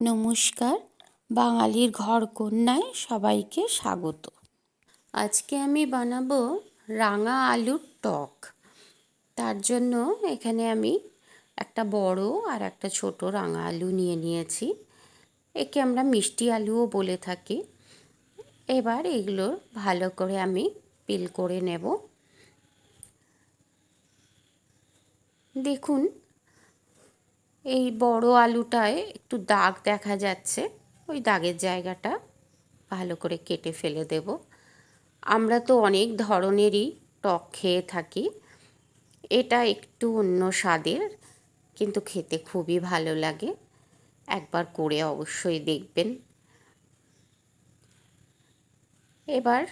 নমস্কার, বাঙালির ঘরকন্যায় সবাইকে স্বাগত। আজকে আমি বানাবো রাঙা আলুর টক। তার জন্য এখানে আমি একটা বড় আর একটা ছোট রাঙা আলু নিয়েছি। একে আমরা মিষ্টি আলুও বলে থাকি। এবার এগুলো ভালো করে আমি পিল করে নেব। দেখুন, এই বড় আলুটায় একটু দাগ দেখা যাচ্ছে, ওই দাগের জায়গাটা ভালো করে কেটে ফেলে দেব। আমরা তো অনেক ধরনেরই টক খেয়ে থাকি, এটা একটু অন্য স্বাদের, কিন্তু খেতে খুবই ভালো লাগে। একবার করে অবশ্যই দেখবেন। এবার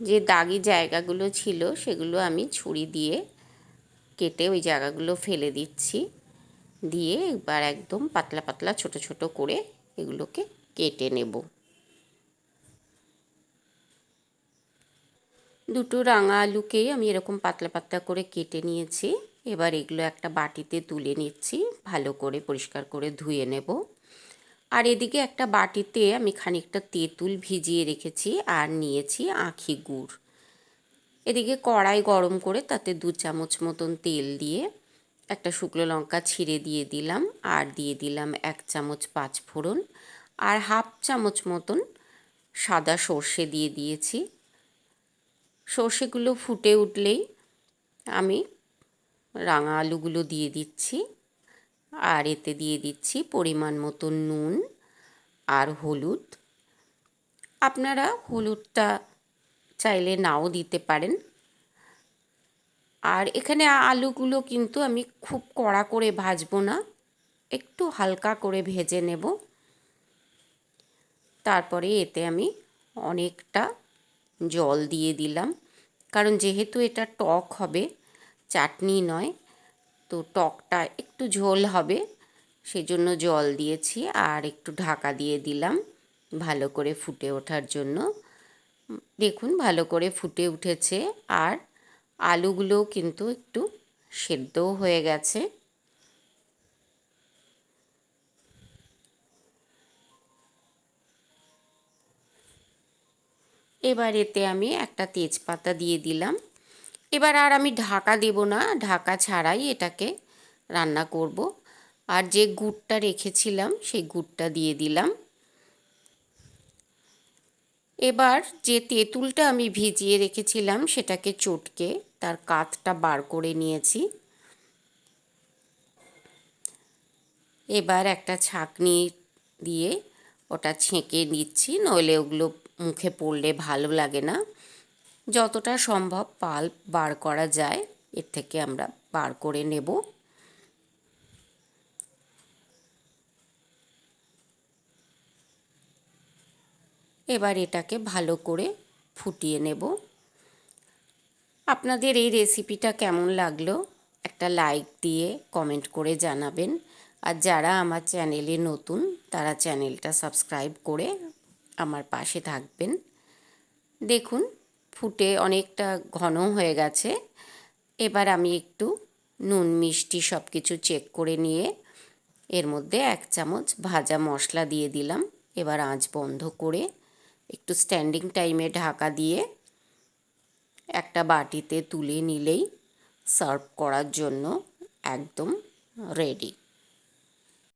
যে দাগি জায়গাগুলো ছিল সেগুলো আমি ছুরি দিয়ে কেটে ওই জায়গাগুলো ফেলে দিচ্ছি। দিয়ে এবার একদম পাতলা পাতলা ছোট ছোট করে এগুলোকে কেটে নেব। দুটো রাঙা আলুকেই আমি এরকম পাতলা পাতলা করে কেটে নিয়েছি। এবার এগুলো একটা বাটিতে তুলে নিচ্ছি, ভালো করে পরিষ্কার করে ধুয়ে নেব। আর এদিকে একটা বাটিতে আমি খানিকটা তেঁতুল ভিজিয়ে রেখেছি আর নিয়েছি আখি গুড়। এদিকে কড়াই গরম করে তাতে 2 চামচ মতন তেল দিয়ে একটা শুকনো লঙ্কা ছিঁড়ে দিয়ে দিলাম, আর দিয়ে দিলাম 1 চামচ 5 ফোড়ন, আর 1/2 চামচ মতন সাদা সর্ষে দিয়ে দিয়েছি। সর্ষেগুলো ফুটে উঠলেই আমি রাঙা আলুগুলো দিয়ে দিচ্ছি, আর এতে দিয়ে দিচ্ছি পরিমাণ মতো নুন আর হলুদ। আপনারা হলুদটা চাইলে নাও দিতে পারেন। আর এখানে আলুগুলো কিন্তু আমি খুব কড়া করে ভাজবো না, একটু হালকা করে ভেজে নেব। তারপরে এতে আমি অনেকটা জল দিয়ে দিলাম, কারণ যেহেতু এটা টক হবে, চাটনি নয়, তো টকটা একটু ঝোল হবে, সেই জন্য জল দিয়েছি। আর একটু ঢাকা দিয়ে দিলাম ভালো করে ফুটে ওঠার জন্য। দেখুন, ভালো করে ফুটে উঠেছে, আর আলুগুলোও কিন্তু একটু সেদ্ধও হয়ে গেছে। এবার এতে আমি একটা তেজপাতা দিয়ে দিলাম। এবার আর আমি ঢাকা দেব না, ঢাকা ছাড়াই এটাকে রান্না করব। আর যে গুড়টা রেখেছিলাম সেই গুড়টা দিয়ে দিলাম। এবার যে তেঁতুলটা আমি ভিজিয়ে রেখেছিলাম সেটাকে চটকে তার কাঠটা বার করে নিয়েছি। এবার একটা ছাঁকনি দিয়ে ওটা ছেঁকে নিচ্ছি, নইলে ওগুলো মুখে পড়লে ভালো লাগে না। যতটা সম্ভব পাল্প বার করা যায় এর থেকে আমরা বার করে নেব। এবার এটাকে ভালো করে ফুটিয়ে নেব। আপনাদের এই রেসিপিটা কেমন লাগলো একটা লাইক দিয়ে কমেন্ট করে জানাবেন। আর যারা আমার চ্যানেলে নতুন তারা চ্যানেলটা সাবস্ক্রাইব করে আমার পাশে থাকবেন। দেখুন, ফুটে অনেকটা ঘন হয়ে গেছে। এবার আমি একটু নুন মিষ্টি সব কিছু চেক করে নিয়ে এর মধ্যে 1 চামচ ভাজা মশলা দিয়ে দিলাম। এবার আঁচ বন্ধ করে একটু স্ট্যান্ডিং টাইমে ঢাকা দিয়ে একটা বাটিতে তুলে নিলেই সার্ভ করার জন্য একদম রেডি।